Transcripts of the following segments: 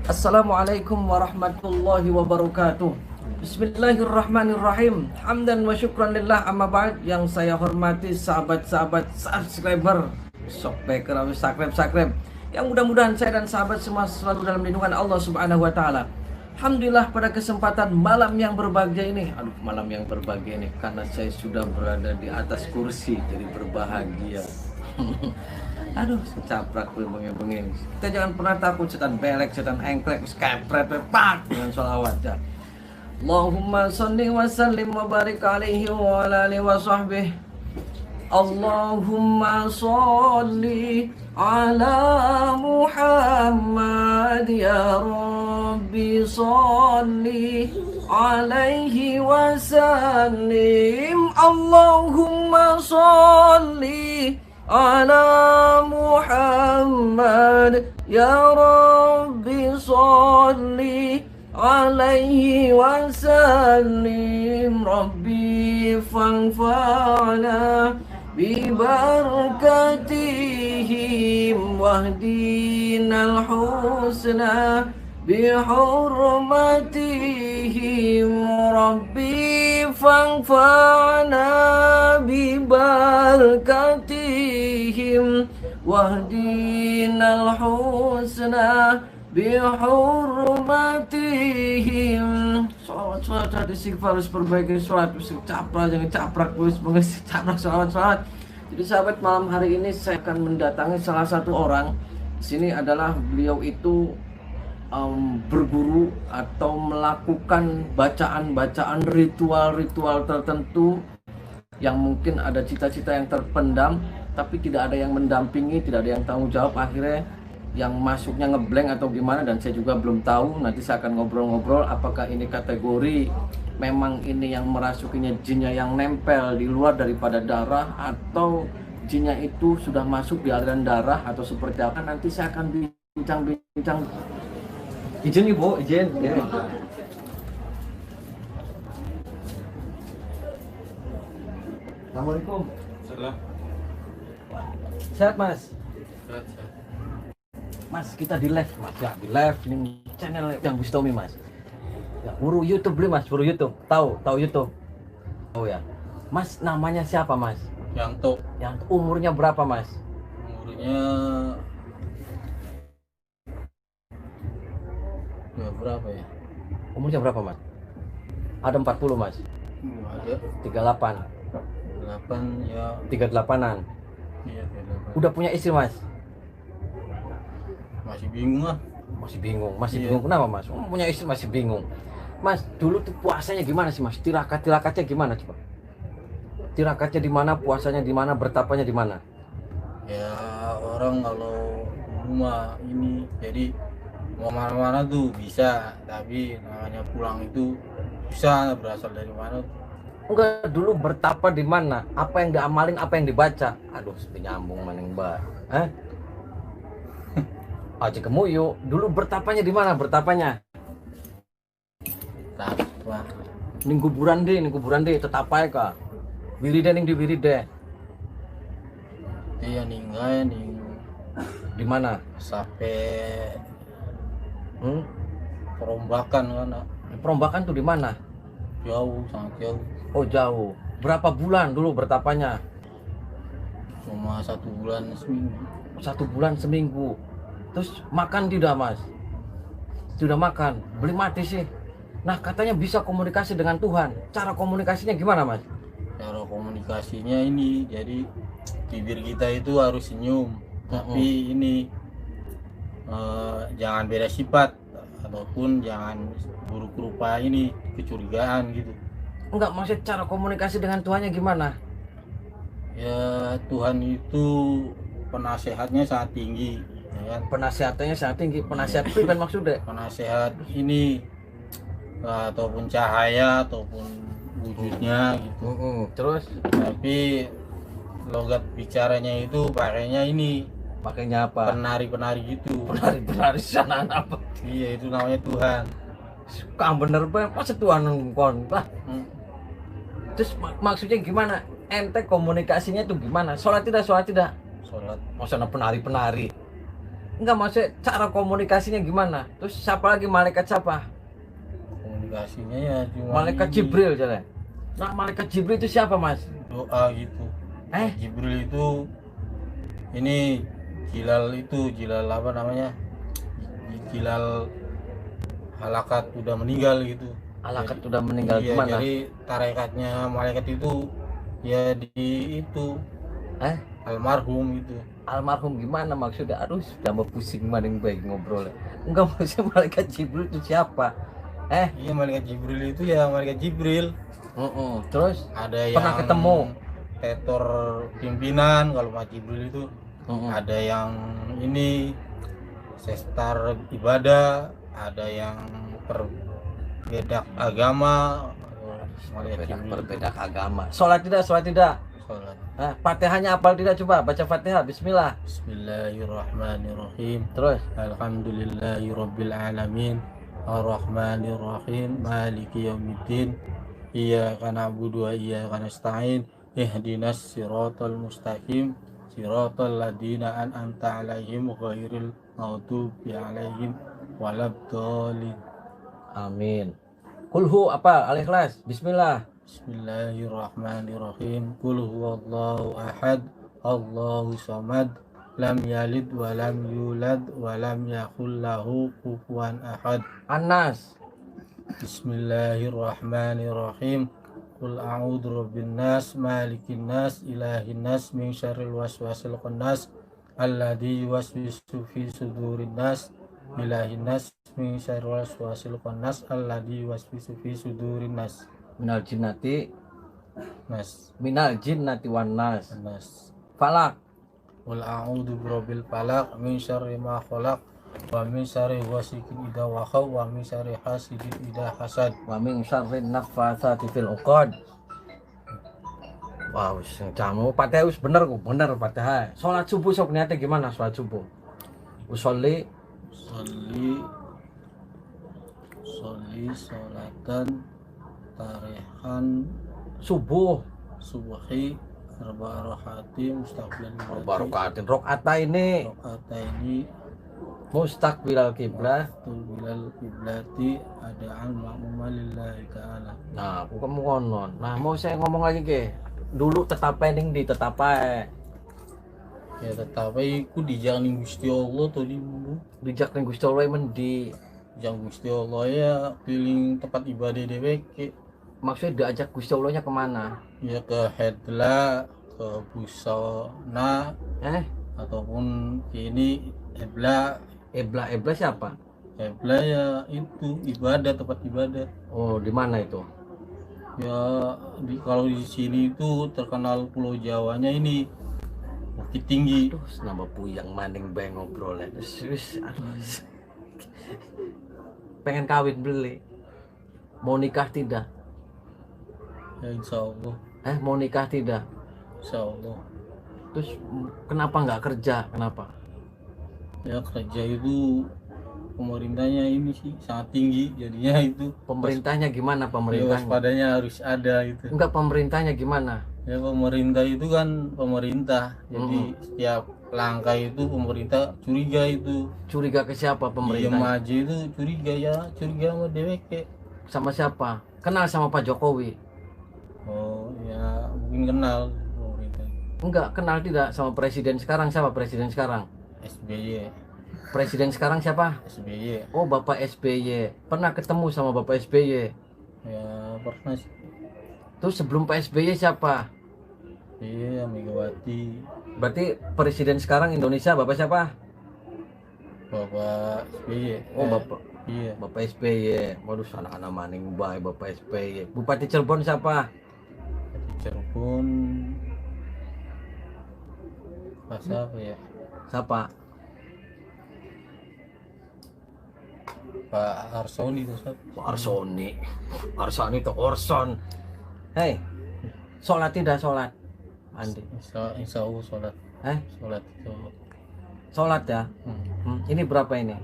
Assalamualaikum warahmatullahi wabarakatuh. Bismillahirrahmanirrahim. Hamdan wa syukran lillah, amma ba'd. Yang saya hormati sahabat-sahabat subscriber, subscriber, subscribe, yang mudah-mudahan saya dan sahabat semua selalu dalam lindungan Allah Subhanahu wa taala. Alhamdulillah pada kesempatan malam yang berbahagia ini. Malam yang berbahagia ini karena saya sudah berada di atas kursi, jadi berbahagia. Caprak bengeng. Kita jangan pernah takut setan belek, setan engklek, skepret, pepat dengan sholawat ya. Allahumma sholli wa sallim wa barik alaihi wa ala alihi wa sahbihi. Allahumma sholli ala Muhammad ya Rabbi, sholli alaihi wa sallim. Allahumma sholli ala Muhammad ya Rabbi, sholli alaihi wa sallim. Rabbi fanfa'na bi barakatihim wahdinal husna bi hurmatihim. Rabbi fanfa'na bi barakatihim wahdinal husna bihurmatihim. Salawat hadis istighfar harus perbaiki sholat, caprak jangan caprak terus caprak salawat. Jadi sahabat, malam hari ini saya akan mendatangi salah satu orang. Sini adalah beliau itu berguru atau melakukan bacaan-bacaan ritual-ritual tertentu yang mungkin ada cita-cita yang terpendam tapi tidak ada yang mendampingi, tidak ada yang tanggung jawab, akhirnya yang masuknya ngeblank atau gimana, dan saya juga belum tahu. Nanti saya akan ngobrol-ngobrol apakah ini kategori memang ini yang merasukinya jinnya yang nempel di luar daripada darah, atau jinnya itu sudah masuk di aliran darah, atau seperti apa. Nanti saya akan bincang-bincang. Izin Ibu, izin ya. Assalamualaikum. Salam. Sehat Mas? Sehat. Mas, kita di live Mas, ya di live ini channel yang Bustomi Mas. Ya, guru YouTube beli Mas, guru YouTube. Tahu YouTube. Oh ya. Mas, namanya siapa Mas? Yanto. Yang umurnya berapa Mas? Umurnya berapa ya? Umurnya berapa Mas? Ada 40 Mas. Ada 38. 8 ya. 38-an. Iya, 38. Udah punya istri Mas? Masih bingung lah. Masih bingung. Iya. Bingung kenapa Mas? Punya istri masih bingung. Mas, dulu tuh puasanya gimana sih Mas? Tirakatnya gimana coba? Tirakatnya di mana, puasanya di mana, bertapanya di mana? Ya, orang kalau rumah ini jadi mau mana-mana tuh bisa, tapi namanya pulang itu susah, berasal dari mana. Enggak, dulu bertapa di mana? Apa yang diamalin, apa yang dibaca? Aduh, nyambung maning Mbak. Aja kemuyu. Dulu bertapanya di mana? Bertapanya? Apa? Ning kuburan deh, tetap aja kak. Wiride ning di wiride. Iya ninggal ning Di mana? sampai perombakan kan, Perombakan tuh di mana? jauh, sangat jauh. Oh jauh. Berapa bulan dulu bertapanya? Cuma 1 bulan seminggu. 1 bulan seminggu. Terus makan tidak Mas? Sudah makan. Beli mati sih. Nah katanya bisa komunikasi dengan Tuhan. Cara komunikasinya gimana Mas? Cara komunikasinya ini, jadi bibir kita itu harus senyum, tapi ini jangan beda sifat ataupun jangan buruk rupa, ini kecurigaan gitu. Enggak, maksud cara komunikasi dengan Tuhannya gimana? Ya, Tuhan itu penasehatnya sangat tinggi, ya kan? Penasehatannya sangat tinggi. Penasehat itu kan maksudnya? Penasehat ini ataupun cahaya ataupun wujudnya gitu. Terus Tapi logat bicaranya itu pakainya ini, pakainya apa? penari-penari gitu. Penari sana apa? Iya, itu namanya Tuhan. Kang bener banget, masa Tuhan kon lah. Terus maksudnya gimana? Ente komunikasinya tuh gimana? Sholat tidak? Sholat. Masa penari-penari? Enggak, maksudnya cara komunikasinya gimana? Terus siapa lagi, malaikat siapa? Komunikasinya ya cuma Malaikat ini, Jibril jalan. Nah, malaikat Jibril itu siapa, Mas? doa gitu. Jibril itu ini Jilal apa namanya, Jilal halakat udah meninggal gitu. Alakat udah meninggal Iya, gimana? jadi tarekatnya malaikat itu ya di itu almarhum itu. Almarhum gimana maksudnya? Aduh, sudah mau pusing maning baik ngobrol. Enggak, maksudnya malaikat Jibril itu siapa? Iya, malaikat Jibril itu ya malaikat Jibril. Terus Ada pernah yang ketemu? tetor pimpinan kalau malaikat Jibril itu. Ada yang ini sestar ibadah, ada yang perbedak agama. Berbeda agama. Sholat tidak? Sholat. Fatihahnya apal tidak? Coba baca Fatihah. Bismillah. Bismillahirrahmanirrahim. Terus Alhamdulillahirabbil alamin. Arrahmanirrahim. Maliki yaumiddin. Iyyaka na'budu wa iyyaka nasta'in. Ihdinas siratal mustaqim. Siratal ladzina an'amta 'alaihim ghairil maghdubi 'alaihim waladdallin. amin. Kulhu apa? Al-Ikhlas. Bismillah. Bismillahirrahmanirrahim. Qul huwallahu ahad, Allahu samad, lam yalid wa lam yulad wa lam yakul lahu kufuwan ahad. An-Nas. Bismillahirrahmanirrahim. Qul a'udzu birabbin nas, malikin nas, ilahin nas, min syarril waswasil khannas, alladzi yuwaswisu fi sudurin nas, ilahin nas, min syarril waswasil khannas, alladzi yuwaswisu fi sudurin nas. Minal jinnati Nas. wan nas. Nas. Falak. Qul a'udzu birabbil falaq min syarri ma khalaq wa min syarri ghasiqin idza waqab wa min syarri hasidin idza hasad Wa min syarrin naffatsati fil 'uqad. Wow, sing jamu Fatihah wis bener kok, bener Fatihah. Salat subuh sok niate gimana salat subuh? Usolli sholatan tarihan subuh subuhi arba'a raka'ati mustaqbilan barokaatin rokaata ini raka'ataini mustaqbilal kiblah. bilal kiblati ada'al ma'muma lillahi ta'ala. Nah, aku kamu konon. Nah, mau saya ngomong lagi ke. Dulu tetap pending di tetap ae. Ya tetapi ku dijaning Gusti Allah tuh dulu. Dijak ning Gusti Allah mendi. Jang Gusti Allah ya piling tempat ibadah dheweke. Maksudnya diajak Gusti Allahnya kemana? Ya ke Hedla, ke Busana, ataupun ini Hebla. Ebla siapa? Hebla ya itu ibadah, tempat ibadah. Oh, di mana itu? Ya kalau di sini itu terkenal Pulau Jawanya ini Bukit Tinggi. Aduh, nambah puyang maning bae ngobrol. Pengen kawin beli. Mau nikah tidak? Ya insya Allah. Mau nikah tidak? Insya Allah. Terus kenapa nggak kerja? Kenapa? Ya kerja itu pemerintahnya ini sih sangat tinggi, jadinya itu Pemerintahnya gimana? ya Pemerintahnya? waspadanya harus ada gitu. Enggak, pemerintahnya gimana? Ya pemerintah itu kan pemerintah, jadi setiap langkah itu pemerintah curiga itu. Curiga ke siapa Diem pemerintah? aja itu curiga, ya curiga sama DWK. Sama siapa? Kenal sama Pak Jokowi? Oh ya mungkin kenal pemerintah. Enggak, kenal tidak sama presiden sekarang? Siapa presiden sekarang? SBY. Presiden sekarang siapa? SBY. Oh, Bapak SBY. Pernah ketemu sama Bapak SBY? Ya pernah sih. Terus sebelum Pak SBY siapa? Iya, Megawati. Berarti presiden sekarang Indonesia Bapak siapa? Bapak SBY. Oh, Bapak. Iya. Bapak SBY. Waduh, anak-anak maning bae Bapak SBY. Bupati Cirebon siapa? Di Cirebon. Pas apa ya? Siapa? Pak Arsoni itu siapa? Pak Arsoni. Arsoni itu Orson. Hei, sholat tidak sholat? Andi. Insya Allah sholat. Sholat itu. Sholat ya? Ini berapa ini?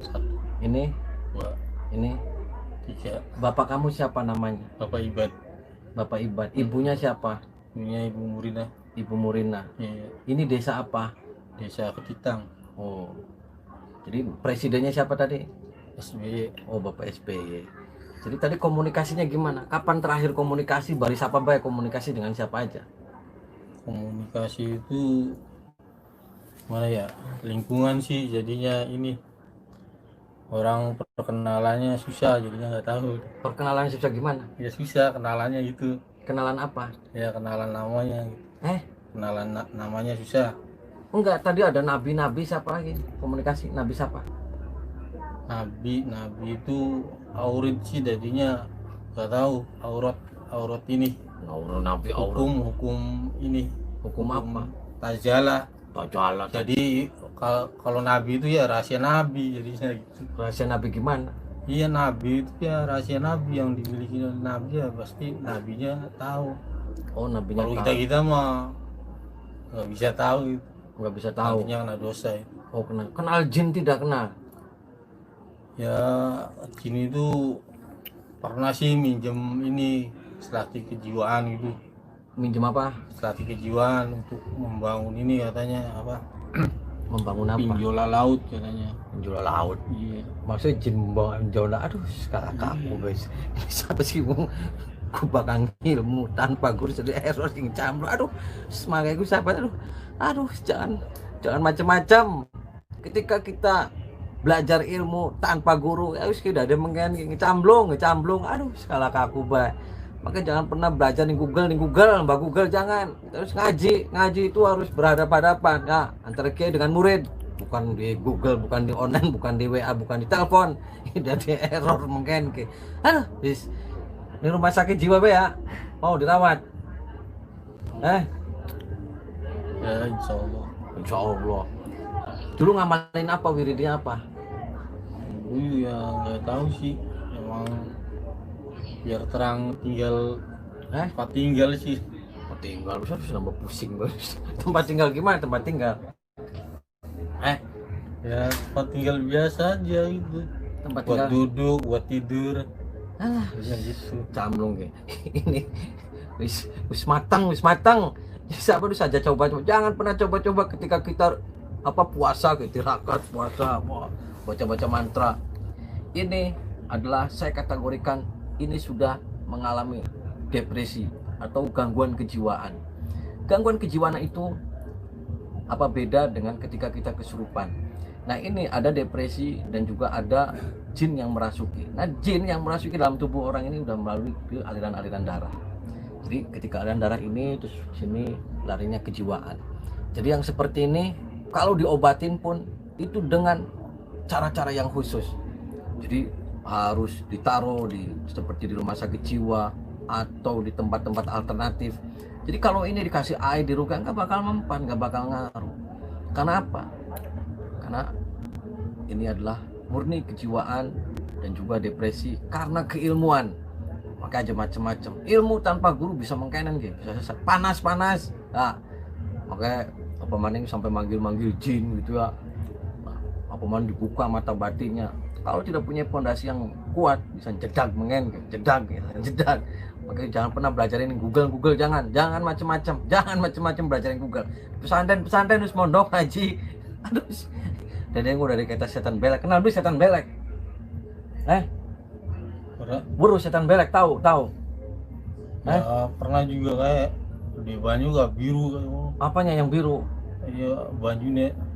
1, Ini? 2, Ini? 3. Bapak kamu siapa namanya? Bapak Ibad. Bapak Ibad. Ibunya siapa? Punya Ibu Murina. Ibu Murina. Iya. Ini desa apa? Desa Ketitang. Oh, Jadi presidennya siapa tadi? SBY. Oh, Bapak SBY. Jadi tadi komunikasinya gimana? Kapan terakhir komunikasi? Baris apa baik komunikasi dengan siapa aja? Komunikasi itu mana ya, lingkungan sih jadinya, ini orang perkenalannya susah jadinya nggak tahu. Perkenalan susah gimana? Ya susah kenalannya gitu. Kenalan apa? Ya kenalan namanya gitu. Kenalan namanya susah. Enggak, tadi ada nabi siapa lagi? Komunikasi nabi siapa? Nabi itu aurat sih jadinya nggak tahu. Aurat ini Nabi aurat. hukum ini, Hukum apa? tajalah. Tajalah. Jadi kalau nabi itu ya rahasia nabi jadinya gitu. Rahasia nabi gimana? Iya, nabi itu ya rahasia nabi yang dimiliki oleh nabi, ya pasti nabinya tahu. Oh, nabinya Kalau tahu. kita mah nggak bisa tahu itu. Nggak bisa tahu. Nabinya kena dosa itu. Oh, kenal jin tidak kenal? Ya jin itu pernah sih minjem ini selatih kejiwaan gitu. Minjem apa? Selatih kejiwaan untuk membangun ini katanya apa? Membangun apa? Pinjola laut katanya. Pinjola laut. Iya. Maksudnya jin membangun pinjola. Aduh, sekarang kaku guys. Siapa sih mau bakal ilmu tanpa guru jadi error sing campur. Aduh, semangat gue sahabat. Aduh, jangan macam-macam. Ketika kita belajar ilmu tanpa guru, ya wis kita ada mengen ngecamblung. Aduh, skala kaku bae. Maka jangan pernah belajar di Google, Mbak Google jangan. Terus ngaji itu harus berhadapan-hadapan. Nah, antara kiai dengan murid, bukan di Google, bukan di online, bukan di WA, bukan di telepon. Jadi error mungkin ke. Aduh, bis. Ini rumah sakit jiwa be ya. Mau dirawat. Ya insya Allah. Dulu ngamalin apa, wiridnya apa? Dulu ya nggak tahu sih, emang biar terang tinggal. Tempat tinggal sih. Tempat tinggal bisa nambah pusing bos. Tempat tinggal gimana? Tempat tinggal Ya tempat tinggal biasa aja gitu. Tempat buat tinggal duduk, buat tidur. Bisa gitu. Camlung kayak ini. Wis matang. Siapa tuh saja coba. Jangan pernah coba-coba ketika kita puasa, tirakat puasa, baca mantra. Ini adalah saya kategorikan ini sudah mengalami depresi atau gangguan kejiwaan. Gangguan kejiwaan itu apa beda dengan ketika kita kesurupan? Nah, ini ada depresi dan juga ada jin yang merasuki. Nah, jin yang merasuki dalam tubuh orang ini udah melalui aliran-aliran darah. Jadi ketika aliran darah ini terus sini larinya kejiwaan. Jadi yang seperti ini kalau diobatin pun itu dengan cara-cara yang khusus. Jadi harus ditaruh seperti di rumah sakit jiwa atau di tempat-tempat alternatif. Jadi kalau ini dikasih air di ruka nggak bakal mempan, nggak bakal ngaruh. Karena apa? Karena ini adalah murni kejiwaan dan juga depresi karena keilmuan. Maka aja macam-macam. Ilmu tanpa guru bisa mengkenen gitu, bisa panas. Nah, makanya apa maning sampai manggil jin gitu ya. Apa man dibuka mata batinnya. Kalau tidak punya fondasi yang kuat bisa jedag jedag. Makanya jangan pernah belajarin Google, jangan macam-macam belajarin Google. Pesantren harus mondok haji. Aduh. Dan yang udah dikata setan belek. Kenal dulu setan belek? Buru setan belek tahu? Ya, pernah juga kayak di Banyu gak biru kayak. Apanya yang biru? Iya,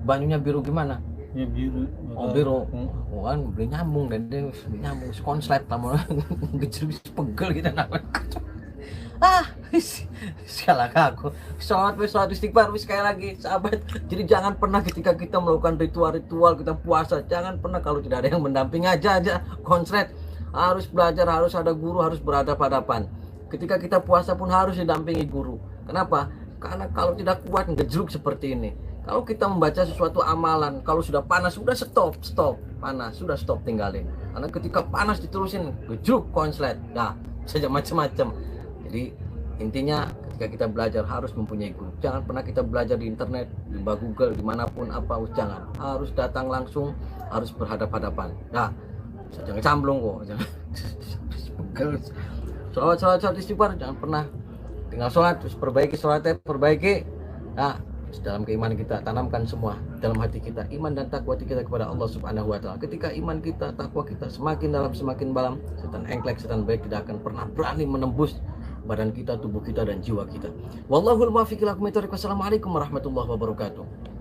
Banyunya biru gimana? Ya biru. Oh biru. Oh kan beli nyambung dan dia beli nyambung konslet tamu gejrus pegel gitu namanya. Salah aku. Sholat istighfar sekali lagi sahabat. Jadi jangan pernah ketika kita melakukan ritual kita puasa, jangan pernah kalau tidak ada yang mendampingi aja konslet. Harus belajar, harus ada guru, harus berhadapan-hadapan. Ketika kita puasa pun harus didampingi guru. Kenapa? Karena kalau tidak kuat ngejruk seperti ini. Kalau kita membaca sesuatu amalan, kalau sudah panas sudah stop, panas sudah stop tinggalin. Karena ketika panas diterusin ngejruk konslet. Nah, saja macam-macam. Jadi intinya ketika kita belajar harus mempunyai guru. Jangan pernah kita belajar di internet, di Google, dimanapun jangan. Harus datang langsung, harus berhadapan-hadapan. Nah, jangan camblong kok. Sholat istighfar jangan pernah tinggal sholat terus perbaiki sholatnya. Nah, dalam keimanan kita, tanamkan semua dalam hati kita iman dan takwa kita kepada Allah Subhanahu wa taala. Ketika iman kita, takwa kita semakin dalam, semakin dalam, setan engklek, setan baik tidak akan pernah berani menembus badan kita, tubuh kita dan jiwa kita. Wallahul muwaffiq ila aqwamit thoriq. Wassalamualaikum warahmatullahi wabarakatuh.